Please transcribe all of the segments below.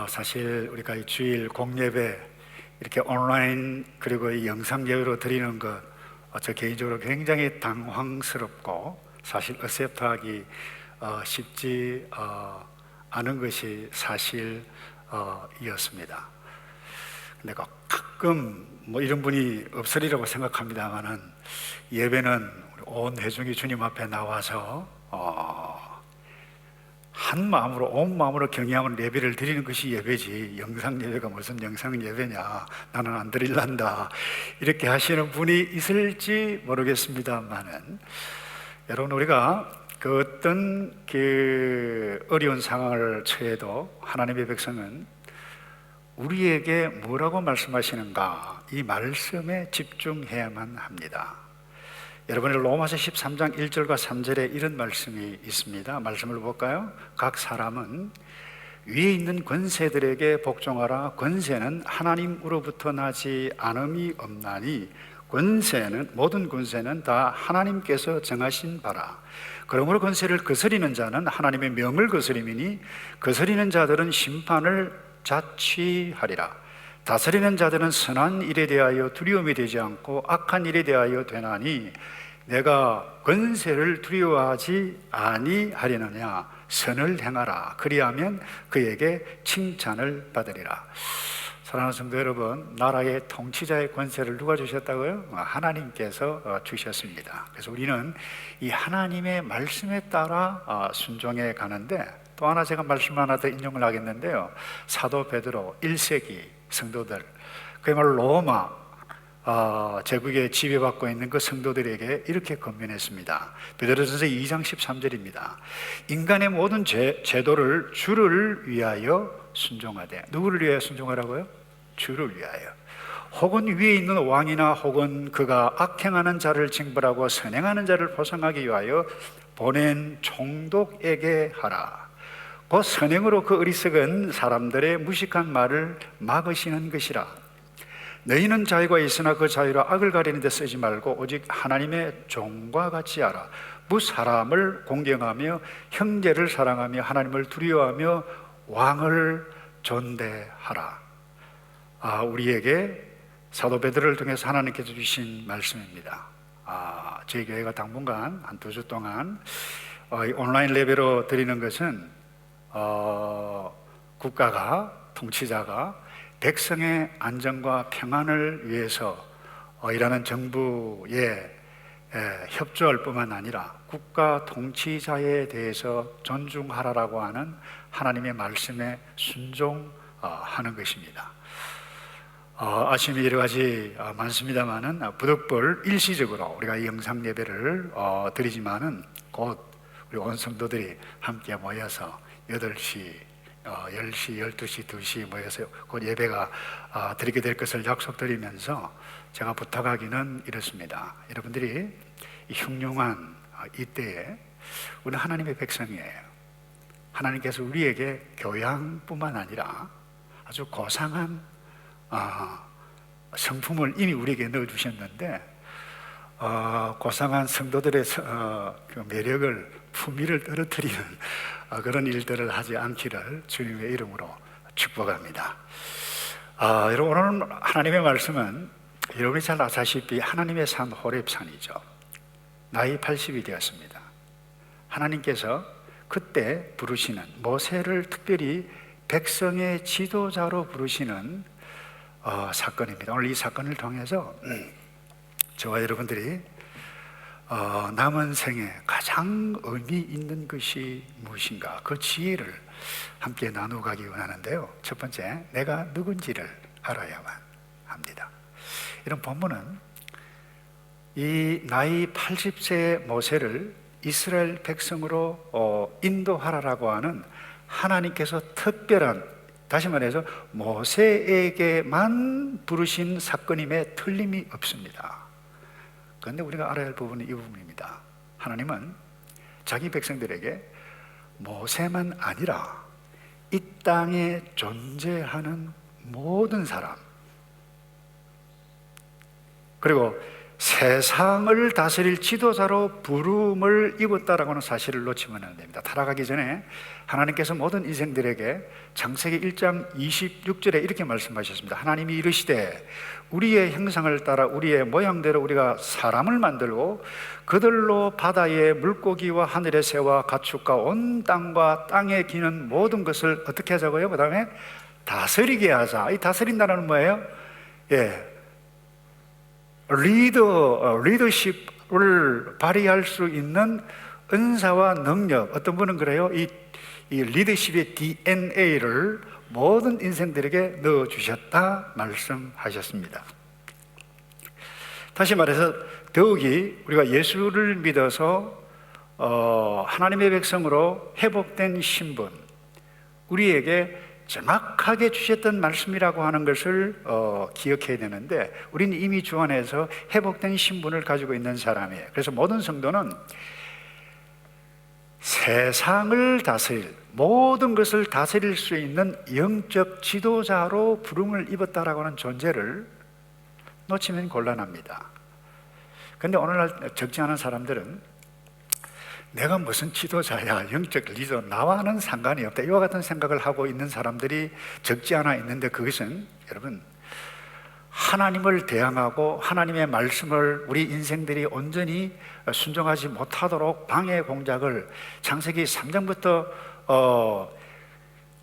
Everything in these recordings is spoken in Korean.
사실 우리가 이 주일 공예배 이렇게 온라인 그리고 이 영상 예배로 드리는 것, 저 개인적으로 굉장히 당황스럽고 사실 어셉트하기 쉽지 않은 것이 사실이었습니다. 근데 가끔 뭐 이런 분이 없으리라고 생각합니다만은 예배는 온 회중이 주님 앞에 나와서 한 마음으로 온 마음으로 경외함으로 예배를 드리는 것이 예배지, 영상 예배가 무슨 영상 예배냐, 나는 안 드릴란다, 이렇게 하시는 분이 있을지 모르겠습니다만은, 여러분, 우리가 그 어떤 어려운 상황을 처해도 하나님의 백성은 우리에게 뭐라고 말씀하시는가, 이 말씀에 집중해야만 합니다. 여러분이 로마서 13장 1절과 3절에 이런 말씀이 있습니다. 말씀을 볼까요? 각 사람은 위에 있는 권세들에게 복종하라. 권세는 하나님으로부터 나지 않음이 없나니 모든 권세는 다 하나님께서 정하신 바라. 그러므로 권세를 거스리는 자는 하나님의 명을 거스림이니 거스리는 자들은 심판을 자취하리라. 다스리는 자들은 선한 일에 대하여 두려움이 되지 않고 악한 일에 대하여 되나니 내가 권세를 두려워하지 아니하려느냐. 선을 행하라. 그리하면 그에게 칭찬을 받으리라. 사랑하는 성도 여러분, 나라의 통치자의 권세를 누가 주셨다고요? 하나님께서 주셨습니다. 그래서 우리는 이 하나님의 말씀에 따라 순종해 가는데, 또 하나 제가 말씀 하나 더 인용을 하겠는데요, 사도 베드로 1세기 성도들, 그야말로 로마 제국에 지배받고 있는 그 성도들에게 이렇게 권면했습니다. 베드로전서 2장 13절입니다. 인간의 모든 제도를 주를 위하여 순종하되. 누구를 위하여 순종하라고요? 주를 위하여. 혹은 위에 있는 왕이나 혹은 그가 악행하는 자를 징벌하고 선행하는 자를 보상하기 위하여 보낸 총독에게 하라. 그 선행으로 그 어리석은 사람들의 무식한 말을 막으시는 것이라. 너희는 자유가 있으나 그 자유로 악을 가리는 데 쓰지 말고 오직 하나님의 종과 같이 하라. 무사람을 공경하며 형제를 사랑하며 하나님을 두려워하며 왕을 존대하라. 우리에게 사도 베드로를 통해서 하나님께서 주신 말씀입니다. 저희 교회가 당분간 한 2주 동안 온라인 예배로 드리는 것은 국가가, 통치자가 백성의 안전과 평안을 위해서 일하는 정부에 협조할 뿐만 아니라 국가 통치자에 대해서 존중하라라고 하는 하나님의 말씀에 순종하는 것입니다. 아침에 여러 가지 많습니다만은 부득불 일시적으로 우리가 이 영상 예배를 드리지만은 곧 우리 온 성도들이 함께 모여서 8시, 10시, 12시, 2시 모여서 곧 예배가 드리게 될 것을 약속드리면서 제가 부탁하기는 이렇습니다. 여러분들이 이 흉흉한 이때에 우리 하나님의 백성이에요. 하나님께서 우리에게 교양뿐만 아니라 아주 고상한 성품을 이미 우리에게 넣어주셨는데, 고상한 성도들의 그 매력을, 품위를 떨어뜨리는 그런 일들을 하지 않기를 주님의 이름으로 축복합니다. 여러분, 오늘 하나님의 말씀은 여러분이 잘 아시다시피 하나님의 산 호렙산이죠. 나이 80이 되었습니다. 하나님께서 그때 부르시는, 모세를 특별히 백성의 지도자로 부르시는 사건입니다. 오늘 이 사건을 통해서 저와 여러분들이 남은 생에 가장 의미 있는 것이 무엇인가, 그 지혜를 함께 나누가기 원하는데요. 첫 번째, 내가 누군지를 알아야만 합니다. 이런 본문은 이 나이 80세의 모세를 이스라엘 백성으로 인도하라라고 하는 하나님께서 특별한, 다시 말해서 모세에게만 부르신 사건임에 틀림이 없습니다. 그런데 우리가 알아야 할 부분은 이 부분입니다. 하나님은 자기 백성들에게 모세만 아니라 이 땅에 존재하는 모든 사람, 그리고 세상을 다스릴 지도자로 부름을 입었다라고 하는 사실을 놓치면 안 됩니다. 타락하기 전에 하나님께서 모든 인생들에게 창세기 1장 26절에 이렇게 말씀하셨습니다. 하나님이 이르시되 우리의 형상을 따라 우리의 모양대로 우리가 사람을 만들고 그들로 바다의 물고기와 하늘의 새와 가축과 온 땅과 땅에 기는 모든 것을 어떻게 하자고요? 그 다음에 다스리게 하자. 이 다스린다는 뭐예요? 리더십을 발휘할 수 있는 은사와 능력. 어떤 분은 그래요. 이 리더십의 DNA를 모든 인생들에게 넣어주셨다 말씀하셨습니다. 다시 말해서 더욱이 우리가 예수를 믿어서 하나님의 백성으로 회복된 신분, 우리에게 정확하게 주셨던 말씀이라고 하는 것을 기억해야 되는데, 우리는 이미 주 안에서 회복된 신분을 가지고 있는 사람이에요. 그래서 모든 성도는 세상을 다스릴, 모든 것을 다스릴 수 있는 영적 지도자로 부름을 입었다라고 하는 존재를 놓치면 곤란합니다. 그런데 오늘날 적지 않은 사람들은 내가 무슨 지도자야, 영적 리더, 나와는 상관이 없다, 이와 같은 생각을 하고 있는 사람들이 적지 않아 있는데, 그것은 여러분 하나님을 대항하고 하나님의 말씀을 우리 인생들이 온전히 순종하지 못하도록 방해 공작을 창세기 3장부터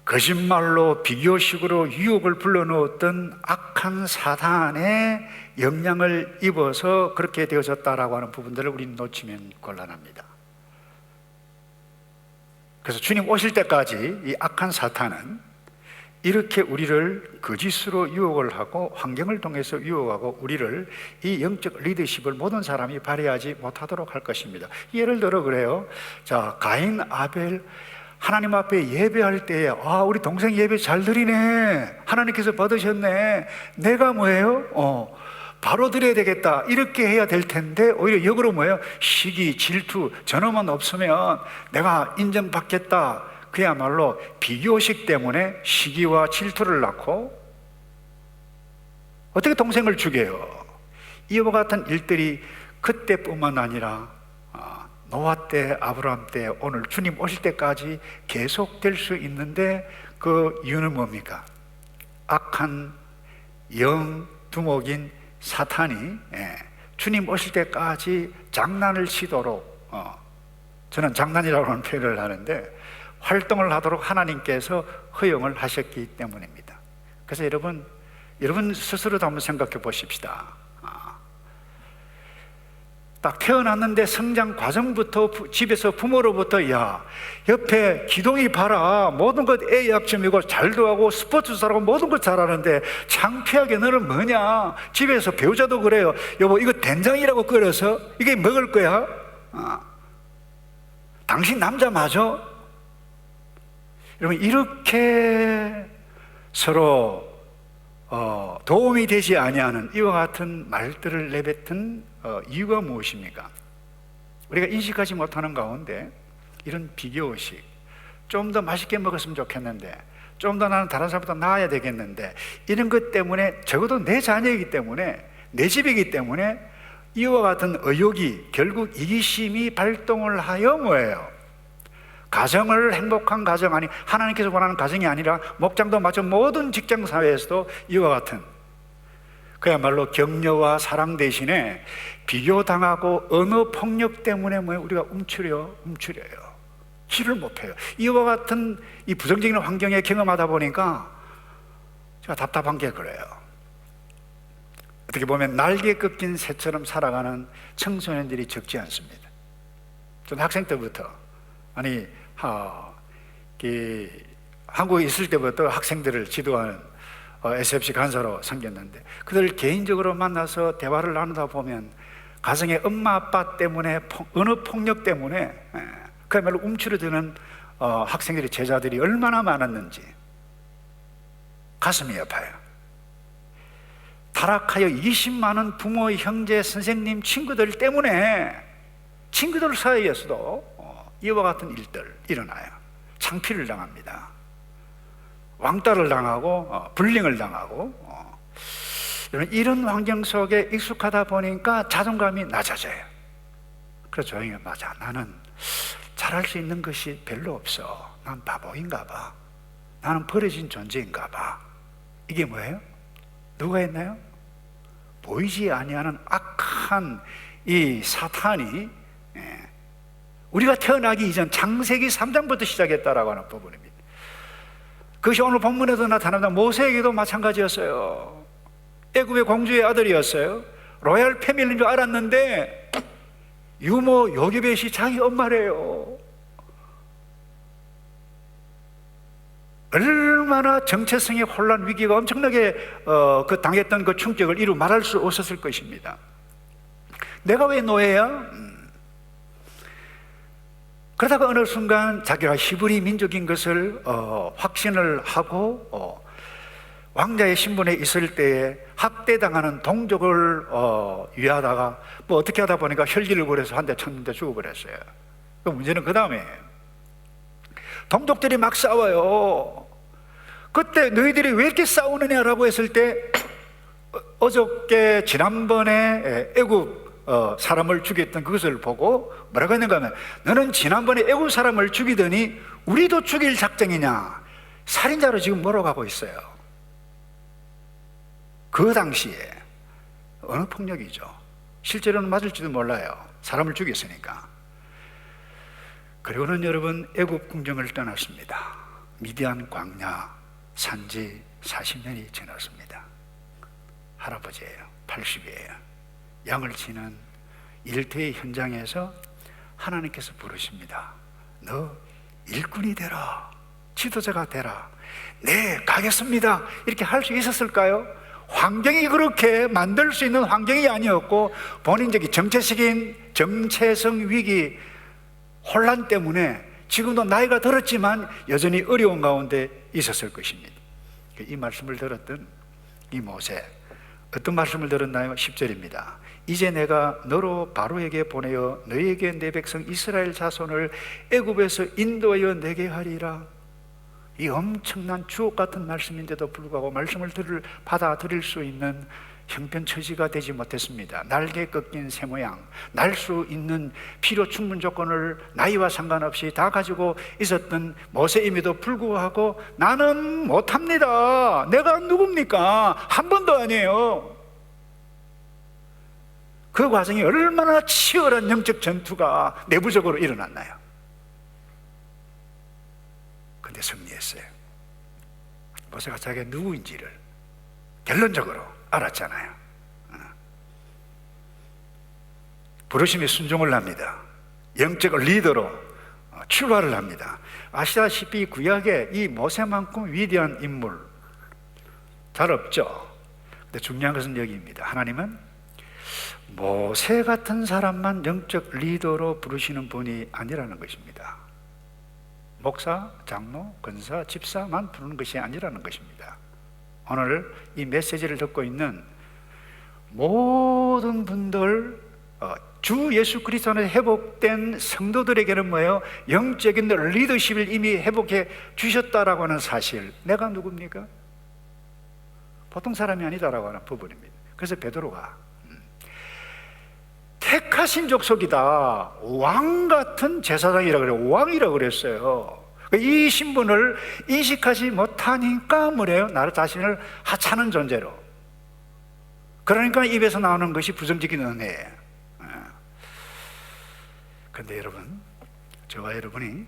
거짓말로 비교식으로 유혹을 불러넣었던 악한 사단의 영향을 입어서 그렇게 되어졌다라고 하는 부분들을 우리는 놓치면 곤란합니다. 그래서 주님 오실 때까지 이 악한 사탄은 이렇게 우리를 거짓으로 유혹을 하고 환경을 통해서 유혹하고 우리를 이 영적 리더십을 모든 사람이 발휘하지 못하도록 할 것입니다. 예를 들어 그래요. 자, 가인, 아벨 하나님 앞에 예배할 때에 우리 동생 예배 잘 드리네, 하나님께서 받으셨네, 내가 뭐예요? 바로 드려야 되겠다, 이렇게 해야 될 텐데 오히려 역으로 뭐예요? 시기, 질투, 저놈만 없으면 내가 인정받겠다, 그야말로 비교식 때문에 시기와 질투를 낳고 어떻게 동생을 죽여요? 이와 같은 일들이 그때뿐만 아니라 노아 때, 아브라함 때, 오늘 주님 오실 때까지 계속될 수 있는데, 그 이유는 뭡니까? 악한 영 두목인 사탄이 주님 오실 때까지 장난을 치도록, 저는 장난이라고 하는 표현을 하는데, 활동을 하도록 하나님께서 허용을 하셨기 때문입니다. 그래서 여러분 스스로도 한번 생각해 보십시다. 딱 태어났는데 성장 과정부터 집에서 부모로부터 야, 옆에 기동이 봐라, 모든 것 애 약점이고 잘도 하고 스포츠 잘하고 모든 것 잘하는데 창피하게 너는 뭐냐, 집에서 배우자도 그래요. 여보, 이거 된장이라고 끓여서 이게 먹을 거야? 당신 남자 맞아? 여러분, 이렇게 서로 도움이 되지 아니하는 이와 같은 말들을 내뱉은 이유가 무엇입니까? 우리가 인식하지 못하는 가운데 이런 비교의식, 좀 더 맛있게 먹었으면 좋겠는데, 좀 더 나는 다른 사람보다 나아야 되겠는데, 이런 것 때문에, 적어도 내 자녀이기 때문에, 내 집이기 때문에 이와 같은 의욕이 결국 이기심이 발동을 하여 뭐예요? 가정을 행복한 가정, 아니 하나님께서 원하는 가정이 아니라 목장도 마찬가지 모든 직장 사회에서도 이와 같은 그야말로 격려와 사랑 대신에 비교당하고 언어 폭력 때문에 우리가 움츠려요. 길을 못 펴요. 이와 같은 이 부정적인 환경에 경험하다 보니까 제가 답답한 게 그래요. 어떻게 보면 날개 꺾인 새처럼 살아가는 청소년들이 적지 않습니다. 전 학생 때부터, 한국에 있을 때부터 학생들을 지도하는 SFC 간사로 섬겼는데, 그들 개인적으로 만나서 대화를 나누다 보면 가정의 엄마 아빠 때문에, 언어 폭력 때문에 그야말로 움츠러드는 학생들이, 제자들이 얼마나 많았는지 가슴이 아파요. 타락하여 20많은 부모, 형제, 선생님, 친구들 때문에, 친구들 사이에서도 이와 같은 일들 일어나요. 창피를 당합니다. 왕따를 당하고 불링을 당하고. 저는 이런 환경 속에 익숙하다 보니까 자존감이 낮아져요. 그래서 조용히 맞아, 나는 잘할 수 있는 것이 별로 없어. 난 바보인가 봐. 나는 버려진 존재인가 봐. 이게 뭐예요? 누가 했나요? 보이지 아니하는 악한 이 사탄이 우리가 태어나기 이전 창세기 3장부터 시작했다라고 하는 부분입니다. 그것이 오늘 본문에도 나타납니다. 모세에게도 마찬가지였어요. 애굽의 공주의 아들이었어요. 로얄 패밀리인 줄 알았는데 유모 요게벳이 자기 엄마래요. 얼마나 정체성의 혼란, 위기가 엄청나게 당했던 그 충격을 이루 말할 수 없었을 것입니다. 내가 왜 노예야? 그러다가 어느 순간 자기가 히브리 민족인 것을 확신을 하고 왕자의 신분에 있을 때에 학대당하는 동족을 위하다가 뭐 어떻게 하다 보니까 혈기를 부려서 한 대 쳤는데 죽어버렸어요. 그 문제는 그 다음에 동족들이 막 싸워요. 그때 너희들이 왜 이렇게 싸우느냐라고 했을 때 어저께 지난번에 애굽 사람을 죽였던 그것을 보고 뭐라고 했는가 하면, 너는 지난번에 애굽 사람을 죽이더니 우리도 죽일 작정이냐, 살인자로 지금 몰아가고 있어요. 그 당시에 어느 폭력이죠. 실제로는 맞을지도 몰라요. 사람을 죽였으니까. 그리고는 여러분 애굽 궁정을 떠났습니다. 미디안 광야 산지 40년이 지났습니다. 할아버지예요. 80이에요. 양을 치는 일터의 현장에서 하나님께서 부르십니다. 너 일꾼이 되라, 지도자가 되라. 네, 가겠습니다. 이렇게 할 수 있었을까요? 환경이 그렇게 만들 수 있는 환경이 아니었고, 본인적인 정체성 위기, 혼란 때문에 지금도 나이가 들었지만 여전히 어려운 가운데 있었을 것입니다. 이 말씀을 들었던 이 모세, 어떤 말씀을 들었나요? 10절입니다. 이제 내가 너로 바로에게 보내어 너에게 내 백성 이스라엘 자손을 애굽에서 인도하여 내게 하리라. 이 엄청난 주옥 같은 말씀인데도 불구하고 말씀을 받아들일 수 있는 형편처지가 되지 못했습니다. 날개 꺾인 새 모양, 날 수 있는 필요 충분 조건을 나이와 상관없이 다 가지고 있었던 모세임에도 불구하고 나는 못합니다. 내가 누굽니까? 한 번도 아니에요. 그 과정이 얼마나 치열한 영적 전투가 내부적으로 일어났나요? 근데 승리했어요. 모세가 자기가 누구인지를 결론적으로 알았잖아요. 부르심에 순종을 합니다. 영적 리더로 출발을 합니다. 아시다시피 구약에 이 모세만큼 위대한 인물 잘 없죠. 근데 중요한 것은 여기입니다. 하나님은 모세 같은 사람만 영적 리더로 부르시는 분이 아니라는 것입니다. 목사, 장로, 권사, 집사만 부르는 것이 아니라는 것입니다. 오늘 이 메시지를 듣고 있는 모든 분들, 주 예수 그리스도 안에 회복된 성도들에게는 뭐예요? 영적인 리더십을 이미 회복해 주셨다라고 하는 사실. 내가 누굽니까? 보통 사람이 아니다라고 하는 부분입니다. 그래서 베드로가 택하신 족속이다, 왕 같은 제사장이라고 그래요. 왕이라고 그랬어요. 이 신분을 인식하지 못하니까 뭐래요? 나를 자신을 하찮은 존재로. 그러니까 입에서 나오는 것이 부정적인 은혜예요. 그런데 여러분, 저와 여러분이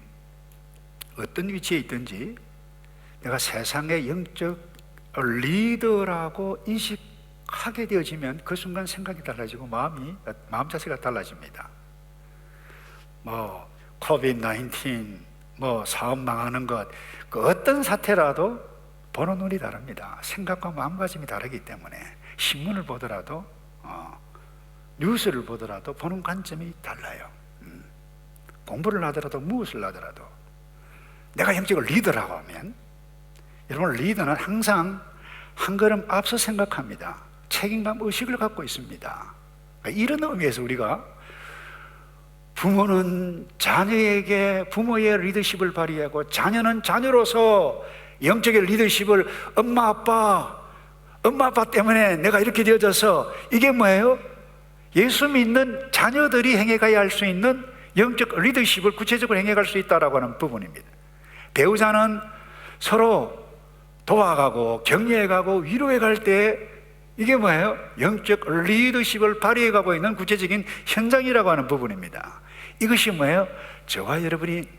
어떤 위치에 있든지 내가 세상의 영적 리더라고 인식하게 되어지면 그 순간 생각이 달라지고 마음 자세가 달라집니다. 코비드-19, 사업 망하는 것, 그 어떤 사태라도 보는 눈이 다릅니다. 생각과 마음가짐이 다르기 때문에 신문을 보더라도 뉴스를 보더라도 보는 관점이 달라요. 공부를 하더라도 무엇을 하더라도 내가 영적으로 리더라고 하면, 여러분, 리더는 항상 한 걸음 앞서 생각합니다. 책임감 의식을 갖고 있습니다. 이런 의미에서 우리가 부모는 자녀에게 부모의 리더십을 발휘하고, 자녀는 자녀로서 영적인 리더십을 엄마 아빠 엄마 아빠 때문에 내가 이렇게 되어져서 이게 뭐예요? 예수 믿는 자녀들이 행해가야 할 수 있는 영적 리더십을 구체적으로 행해갈 수 있다라고 하는 부분입니다. 배우자는 서로 도와가고 격려해가고 위로해갈 때 이게 뭐예요? 영적 리더십을 발휘해가고 있는 구체적인 현장이라고 하는 부분입니다. 이것이 뭐예요? 저와 여러분이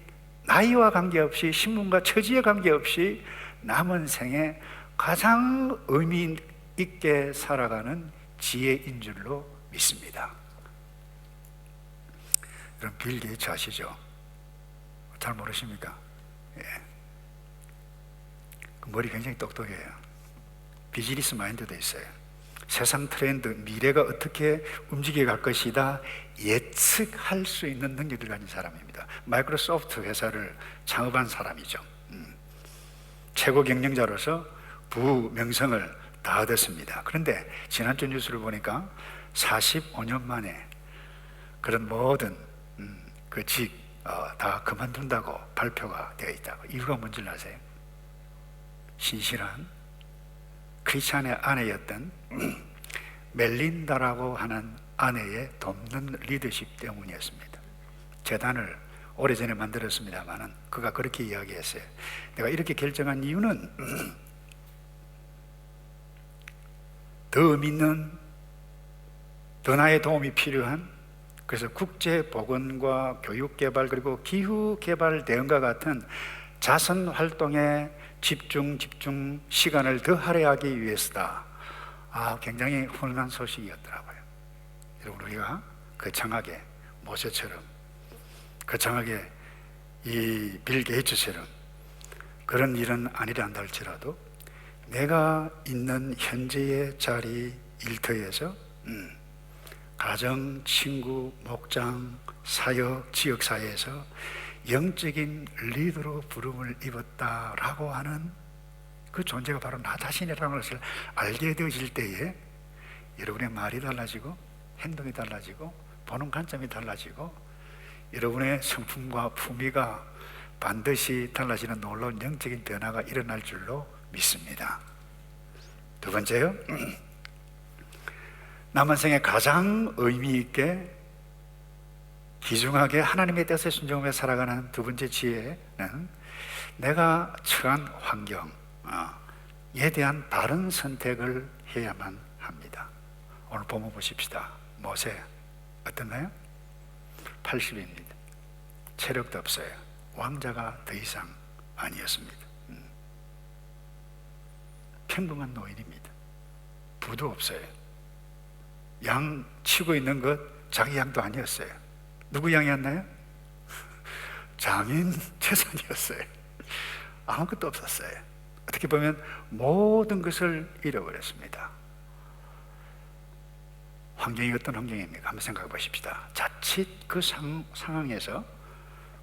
나이와 관계없이 신분과 처지에 관계없이 남은 생에 가장 의미 있게 살아가는 지혜인 줄로 믿습니다. 여러분 빌 게이츠 아시죠? 잘 모르십니까? 예. 그 머리 굉장히 똑똑해요. 비즈니스 마인드도 있어요. 세상 트렌드, 미래가 어떻게 움직여 갈 것이다 예측할 수 있는 능력을 가진 사람입니다. 마이크로소프트 회사를 창업한 사람이죠. 최고 경영자로서 부명성을 다 얻었습니다. 그런데 지난주 뉴스를 보니까 45년 만에 그런 모든 그 직 다 그만둔다고 발표가 되어 있다고. 이유가 뭔지 아세요? 신실한 크리스찬의 아내였던 멜린다라고 하는 아내의 돕는 리더십 때문이었습니다. 재단을 오래전에 만들었습니다만 그가 그렇게 이야기했어요. 내가 이렇게 결정한 이유는 더 믿는, 더 나의 도움이 필요한, 그래서 국제보건과 교육개발 그리고 기후개발 대응과 같은 자선 활동에 집중 시간을 더 할애하기 위해서다. 굉장히 훈훈한 소식이었더라고요. 여러분 우리가 거창하게 모세처럼, 거창하게 이 빌 게이츠처럼 그런 일은 아니라 한다 할지라도 내가 있는 현재의 자리 일터에서 가정, 친구, 목장, 사역, 지역사회에서 영적인 리더로 부름을 입었다라고 하는 그 존재가 바로 나 자신이라는 것을 알게 되어질 때에 여러분의 말이 달라지고 행동이 달라지고 보는 관점이 달라지고 여러분의 성품과 품위가 반드시 달라지는 놀라운 영적인 변화가 일어날 줄로 믿습니다. 두 번째요, 남은 생에 가장 의미 있게 귀중하게 하나님의 뜻에 순종하며 살아가는 두 번째 지혜는 내가 처한 환경에 대한 바른 선택을 해야만 합니다. 오늘 본문 보십시다. 모세 어떤가요? 80입니다. 체력도 없어요. 왕자가 더 이상 아니었습니다. 평범한 노인입니다. 부도 없어요. 양 치고 있는 것 자기 양도 아니었어요. 누구 양이었나요? 장인 재산이었어요. 아무것도 없었어요. 어떻게 보면 모든 것을 잃어버렸습니다. 환경이 어떤 환경입니까? 한번 생각해 보십시다. 자칫 그 상황에서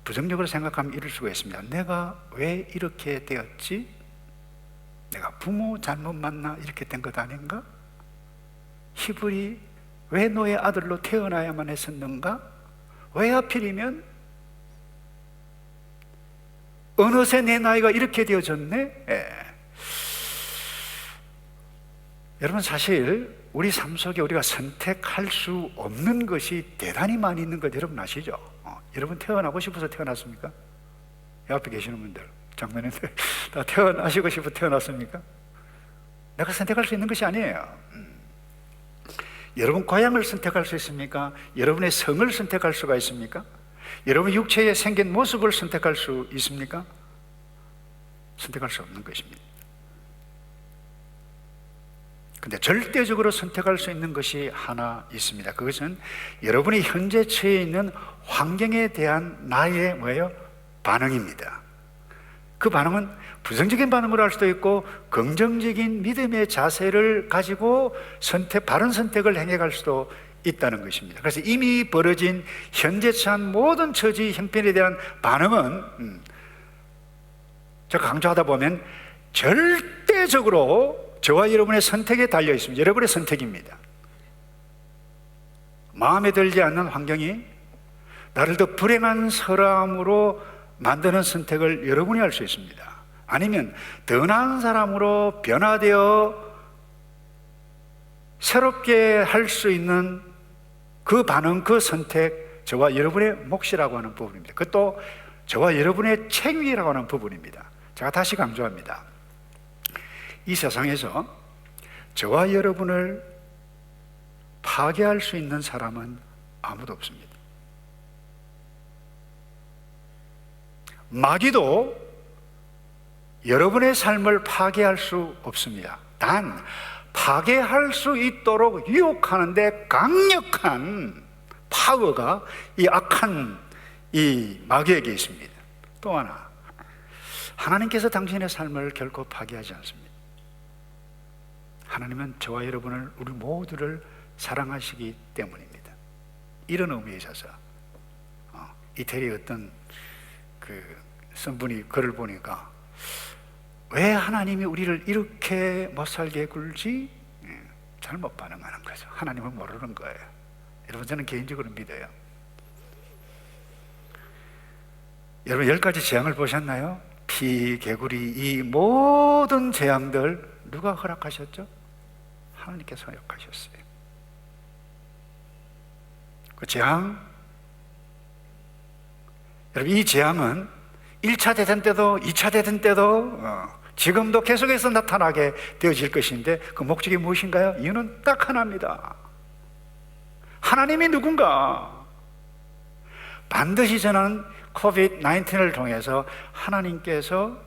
부정적으로 생각하면 이럴 수가 있습니다. 내가 왜 이렇게 되었지? 내가 부모 잘못 만나 이렇게 된 것 아닌가? 히브리 왜 너의 아들로 태어나야만 했었는가? 왜 하필이면 어느새 내 나이가 이렇게 되어졌네? 여러분 사실 우리 삶 속에 우리가 선택할 수 없는 것이 대단히 많이 있는 것 여러분 아시죠? 여러분 태어나고 싶어서 태어났습니까? 옆에 계시는 분들, 장로님들 다 태어나시고 싶어 태어났습니까? 내가 선택할 수 있는 것이 아니에요. 여러분 고향을 선택할 수 있습니까? 여러분의 성을 선택할 수가 있습니까? 여러분 육체에 생긴 모습을 선택할 수 있습니까? 선택할 수 없는 것입니다. 근데 절대적으로 선택할 수 있는 것이 하나 있습니다. 그것은 여러분이 현재 처해 있는 환경에 대한 나의 뭐예요? 반응입니다. 그 반응은 부정적인 반응을 할 수도 있고 긍정적인 믿음의 자세를 가지고 바른 선택을 행해갈 수도 있다는 것입니다. 그래서 이미 벌어진 현재 처한 모든 처지 형편에 대한 반응은 제가 강조하다 보면 절대적으로 저와 여러분의 선택에 달려 있습니다. 여러분의 선택입니다. 마음에 들지 않는 환경이 나를 더 불행한 사람으로 만드는 선택을 여러분이 할 수 있습니다. 아니면 더 나은 사람으로 변화되어 새롭게 할 수 있는 그 반응, 그 선택, 저와 여러분의 몫이라고 하는 부분입니다. 그것도 저와 여러분의 책임이라고 하는 부분입니다. 제가 다시 강조합니다. 이 세상에서 저와 여러분을 파괴할 수 있는 사람은 아무도 없습니다. 마귀도 여러분의 삶을 파괴할 수 없습니다. 단 파괴할 수 있도록 유혹하는데 강력한 파워가 이 악한 이 마귀에게 있습니다. 또 하나, 하나님께서 당신의 삶을 결코 파괴하지 않습니다. 하나님은 저와 여러분을, 우리 모두를 사랑하시기 때문입니다. 이런 의미에 있어서 이태리 어떤 그 선분이 글을 보니까 왜 하나님이 우리를 이렇게 못살게 굴지? 잘못 반응하는 거죠. 하나님은 모르는 거예요. 여러분, 저는 개인적으로 믿어요. 여러분, 10가지 재앙을 보셨나요? 피, 개구리, 이 모든 재앙들 누가 허락하셨죠? 하나님께서 허락하셨어요. 그 재앙, 여러분, 이 재앙은 1차 대전 때도 2차 대전 때도 지금도 계속해서 나타나게 되어질 것인데 그 목적이 무엇인가요? 이유는 딱 하나입니다. 하나님이 누군가? 반드시 저는 코비드-19을 통해서 하나님께서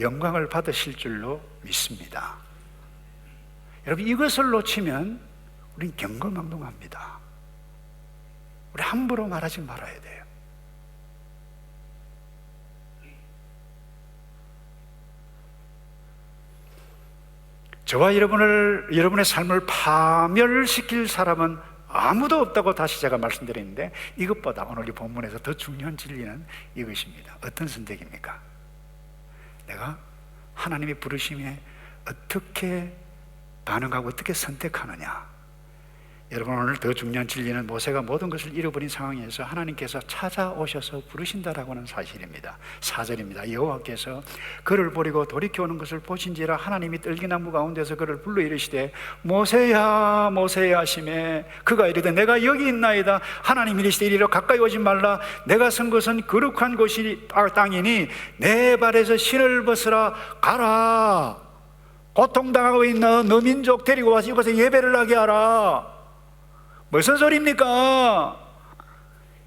영광을 받으실 줄로 믿습니다. 여러분, 이것을 놓치면 우린 경거망동합니다. 우리 함부로 말하지 말아야 돼요. 저와 여러분의 삶을 파멸시킬 사람은 아무도 없다고 다시 제가 말씀드렸는데, 이것보다 오늘 이 본문에서 더 중요한 진리는 이것입니다. 어떤 선택입니까? 내가 하나님의 부르심에 어떻게 반응하고 어떻게 선택하느냐. 여러분, 오늘 더 중요한 진리는 모세가 모든 것을 잃어버린 상황에서 하나님께서 찾아오셔서 부르신다라고 하는 사실입니다. 4절입니다. 여호와께서 그를 버리고 돌이켜오는 것을 보신지라 하나님이 떨기나무 가운데서 그를 불러 이르시되 모세야 모세야 하시매 그가 이르되 내가 여기 있나이다. 하나님이 이르시되 이리로 가까이 오지 말라. 내가 선 곳은 거룩한 곳이 땅이니 내 발에서 신을 벗으라. 가라. 고통당하고 있는 너 민족 데리고 와서 이곳에 예배를 하게 하라. 무슨 소리입니까?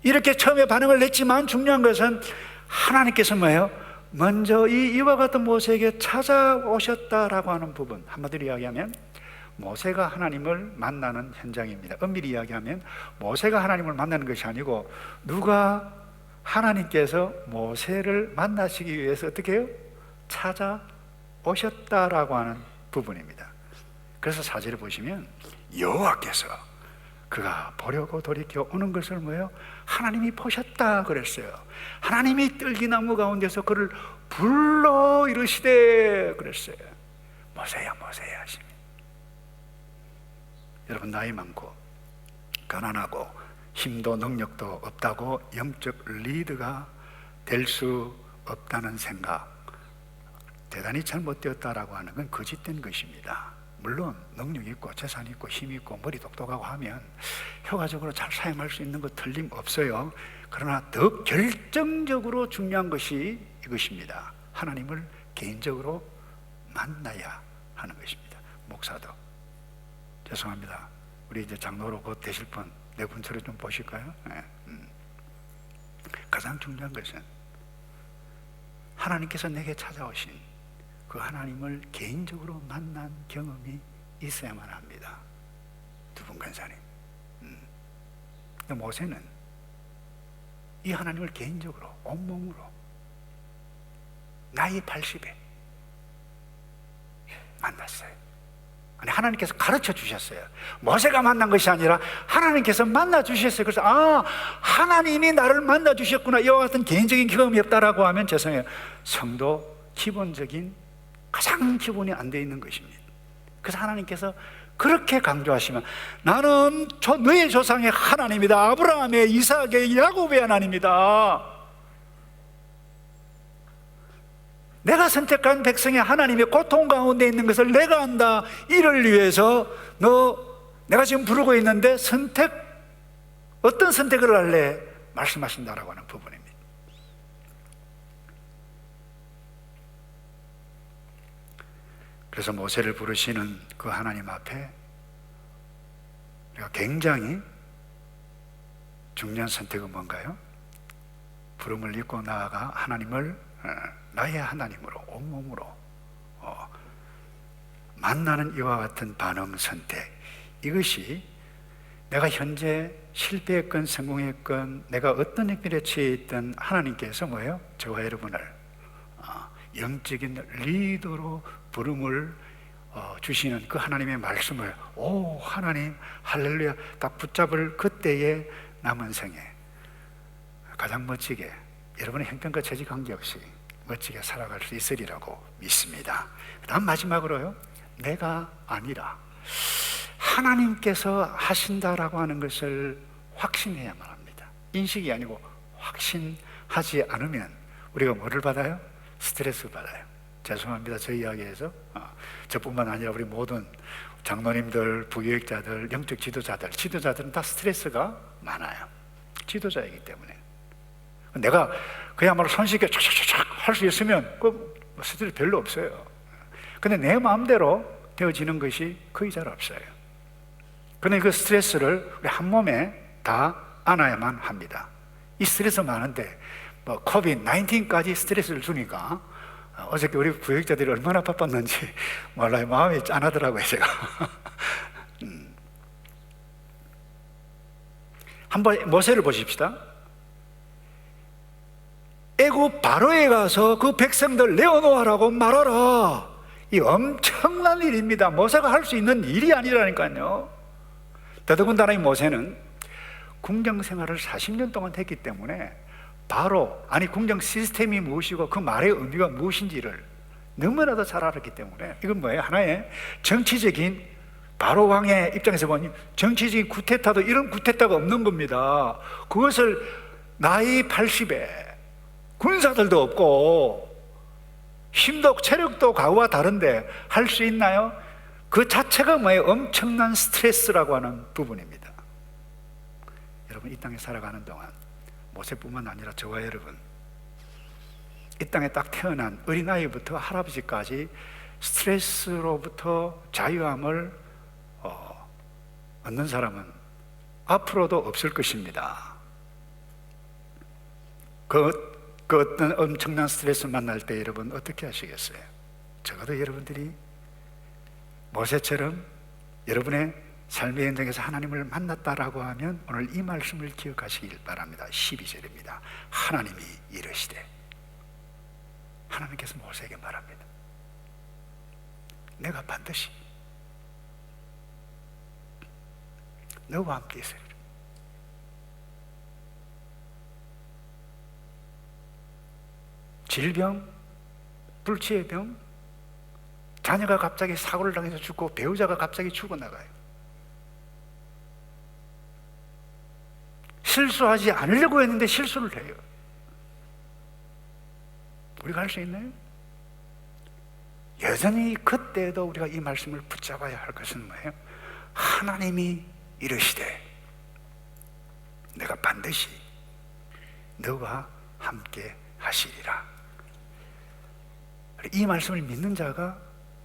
이렇게 처음에 반응을 냈지만 중요한 것은 하나님께서 뭐예요? 먼저 이와 같은 모세에게 찾아오셨다라고 하는 부분, 한마디로 이야기하면 모세가 하나님을 만나는 현장입니다. 엄밀히 이야기하면 모세가 하나님을 만나는 것이 아니고 누가 하나님께서 모세를 만나시기 위해서 어떻게 해요? 찾아오셨다라고 하는 부분입니다. 그래서 4절에 보시면 여호와께서 그가 보려고 돌이켜 오는 것을 뭐예요? 하나님이 보셨다 그랬어요. 하나님이 떨기나무 가운데서 그를 불러 이르시되 그랬어요. 모세야 모세야 하시면, 여러분, 나이 많고 가난하고 힘도 능력도 없다고 영적 리더가 될 수 없다는 생각, 대단히 잘못되었다라고 하는 건 거짓된 것입니다. 물론 능력 있고 재산 있고 힘 있고 머리 똑똑하고 하면 효과적으로 잘 사용할 수 있는 거 틀림없어요. 그러나 더 결정적으로 중요한 것이 이것입니다. 하나님을 개인적으로 만나야 하는 것입니다. 목사도 죄송합니다. 우리 이제 장로로 곧 되실 분 네 분처럼 좀 보실까요? 네. 가장 중요한 것은 하나님께서 내게 찾아오신 그 하나님을 개인적으로 만난 경험이 있어야만 합니다. 두 분 간사님. 근데 모세는 이 하나님을 개인적으로 온몸으로 나이 80에 만났어요. 아니, 하나님께서 가르쳐 주셨어요. 모세가 만난 것이 아니라 하나님께서 만나 주셨어요. 그래서 하나님이 나를 만나 주셨구나. 이와 같은 개인적인 경험이 없다라고 하면 죄송해요. 성도 기본적인 가장 기본이 안 돼 있는 것입니다. 그래서 하나님께서 그렇게 강조하시면 나는 너의 조상의 하나님이다. 아브라함의, 이삭의, 야곱의 하나님이다. 내가 선택한 백성이 하나님의 고통 가운데 있는 것을 내가 안다. 이를 위해서 내가 지금 부르고 있는데 어떤 선택을 할래? 말씀하신다라고 하는 부분입니다. 그래서 모세를 부르시는 그 하나님 앞에 우리가 굉장히 중요한 선택은 뭔가요? 부름을 입고 나아가 하나님을 나의 하나님으로 온몸으로 만나는 이와 같은 반응 선택, 이것이 내가 현재 실패했건 성공했건 내가 어떤 형편에 처해 있던 하나님께서 뭐예요? 저와 여러분을 영적인 리더로 부름을 주시는 그 하나님의 말씀을 오 하나님 할렐루야 딱 붙잡을 그때의 남은 생에 가장 멋지게 여러분의 형편과 처지 관계없이 멋지게 살아갈 수 있으리라고 믿습니다. 그 다음 마지막으로요, 내가 아니라 하나님께서 하신다라고 하는 것을 확신해야만 합니다. 인식이 아니고 확신하지 않으면 우리가 뭐를 받아요? 스트레스 받아요. 죄송합니다. 저 이야기에서 저뿐만 아니라 우리 모든 장로님들, 부교육자들, 영적 지도자들은 다 스트레스가 많아요. 지도자이기 때문에. 내가 그야말로 손쉽게 촥촥촥 할 수 있으면 그 스트레스 별로 없어요. 근데 내 마음대로 되어지는 것이 거의 잘 없어요. 그런데 그 스트레스를 우리 한 몸에 다 안아야만 합니다. 이 스트레스 많은데 코비드-19까지 스트레스를 주니까 어저께 우리 부역자들이 얼마나 바빴는지 몰라요. 마음이 짠하더라고요, 제가. 한번 모세를 보십시다. 애굽 바로에 가서 그 백성들 내어놓으라고 말하라. 이 엄청난 일입니다. 모세가 할 수 있는 일이 아니라니까요. 더더군다나 이 모세는 궁정 생활을 40년 동안 했기 때문에 궁정 시스템이 무엇이고 그 말의 의미가 무엇인지를 너무나도 잘 알았기 때문에 이건 뭐예요? 하나의 정치적인 바로 왕의 입장에서 보니 정치적인 쿠데타도 이런 쿠데타가 없는 겁니다. 그것을 나이 80에 군사들도 없고 힘도 체력도 과거와 다른데 할 수 있나요? 그 자체가 뭐예요? 엄청난 스트레스라고 하는 부분입니다. 여러분, 이 땅에 살아가는 동안 모세뿐만 아니라 저와 여러분, 이 땅에 딱 태어난 어린아이부터 할아버지까지 스트레스로부터 자유함을 얻는 사람은 앞으로도 없을 것입니다. 그 어떤 엄청난 스트레스 만날 때 여러분 어떻게 하시겠어요? 적어도 여러분들이 모세처럼 여러분의 삶의 현장에서 하나님을 만났다라고 하면 오늘 이 말씀을 기억하시길 바랍니다. 12절입니다. 하나님이 이르시되, 하나님께서 모세에게 말합니다. 내가 반드시 너와 함께 있으리라. 질병, 불치의 병, 자녀가 갑자기 사고를 당해서 죽고 배우자가 갑자기 죽어나가요. 실수하지 않으려고 했는데 실수를 해요. 우리가 할 수 있나요? 여전히 그때도 우리가 이 말씀을 붙잡아야 할 것은 뭐예요? 하나님이 이르시되 내가 반드시 너와 함께 하시리라. 이 말씀을 믿는 자가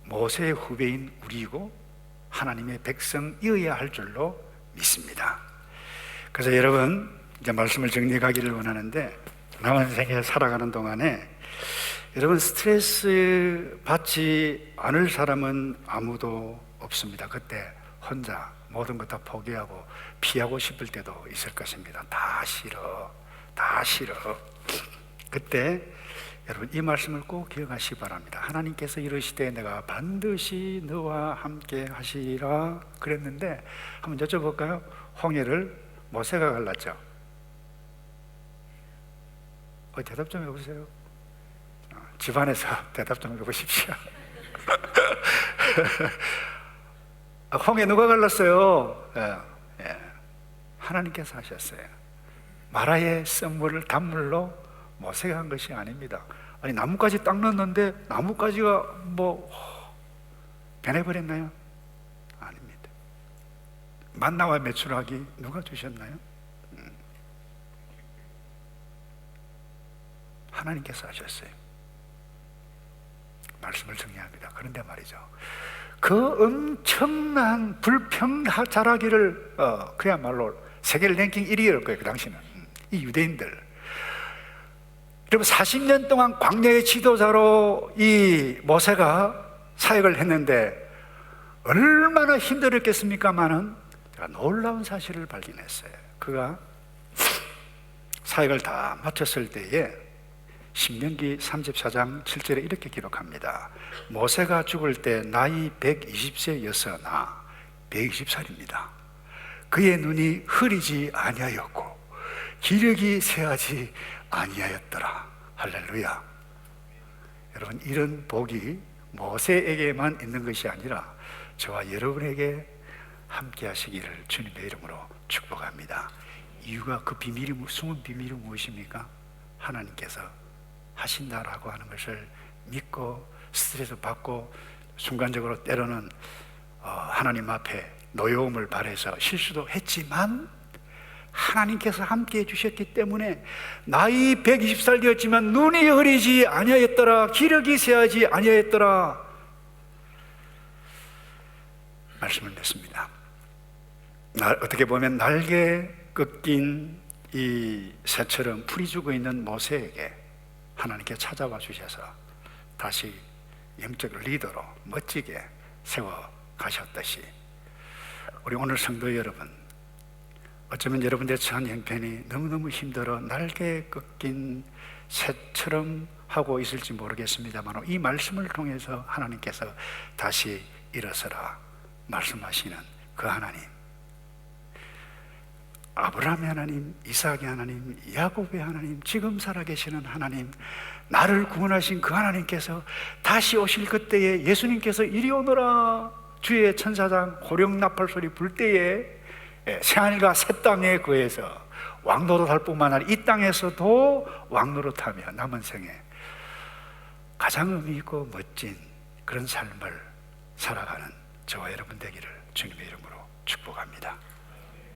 모세의 후배인 우리이고 하나님의 백성이어야 할 줄로 믿습니다. 그래서 여러분, 이제 말씀을 정리해 가기를 원하는데, 남은 생에 살아가는 동안에 여러분 스트레스 받지 않을 사람은 아무도 없습니다. 그때 혼자 모든 것 다 포기하고 피하고 싶을 때도 있을 것입니다. 다 싫어. 그때 여러분 이 말씀을 꼭 기억하시기 바랍니다. 하나님께서 이르시되 내가 반드시 너와 함께 하시리라 그랬는데, 한번 여쭤볼까요? 홍해를 모세가 갈랐죠? 대답 좀 해보세요. 집안에서 대답 좀 해보십시오. 홍해 누가 갈랐어요? 하나님께서 하셨어요. 마라의 썰물을 단물로 모세가 한 것이 아닙니다. 아니 나뭇가지 딱 넣었는데 나뭇가지가 뭐 변해버렸나요? 아닙니다. 만나와 메추라기 누가 주셨나요? 하나님께서 하셨어요. 말씀을 정리합니다. 그런데 말이죠, 그 엄청난 불평자라기를 그야말로 세계 랭킹 1위였을 거예요. 그 당시는 이 유대인들, 여러분 40년 동안 광야의 지도자로 이 모세가 사역을 했는데 얼마나 힘들었겠습니까마는 제가 놀라운 사실을 발견했어요. 그가 사역을 다 마쳤을 때에 신명기 34장 7절에 이렇게 기록합니다. 모세가 죽을 때 나이 120세였으나 120살입니다. 그의 눈이 흐리지 아니하였고 기력이 쇠하지 아니하였더라. 할렐루야. 여러분, 이런 복이 모세에게만 있는 것이 아니라 저와 여러분에게 함께 하시기를 주님의 이름으로 축복합니다. 이유가, 그 비밀이, 숨은 비밀이 무엇입니까? 하나님께서 하신다라고 하는 것을 믿고 스트레스 받고 순간적으로 때로는 하나님 앞에 노여움을 발해서 실수도 했지만 하나님께서 함께 해주셨기 때문에 나이 120살 되었지만 눈이 흐리지 아니하였더라, 기력이 쇠하지 아니하였더라 말씀을 냈습니다. 어떻게 보면 날개 꺾인 이 새처럼 풀이 죽어 있는 모세에게 하나님께 찾아와 주셔서 다시 영적 리더로 멋지게 세워 가셨듯이 우리 오늘 성도 여러분, 어쩌면 여러분들의 처한 형편이 너무너무 힘들어 날개 꺾인 새처럼 하고 있을지 모르겠습니다만 이 말씀을 통해서 하나님께서 다시 일어서라 말씀하시는 그 하나님, 아브라함의 하나님, 이삭의 하나님, 야곱의 하나님, 지금 살아계시는 하나님, 나를 구원하신 그 하나님께서 다시 오실 그때에 예수님께서 이리 오너라 주의 천사장 호령나팔 소리 불 때에 새하늘과 새 땅에 거해서 왕노릇할 뿐만 아니라 이 땅에서도 왕노릇하며 남은 생에 가장 의미 있고 멋진 그런 삶을 살아가는 저와 여러분 되기를 주님의 이름으로 축복합니다.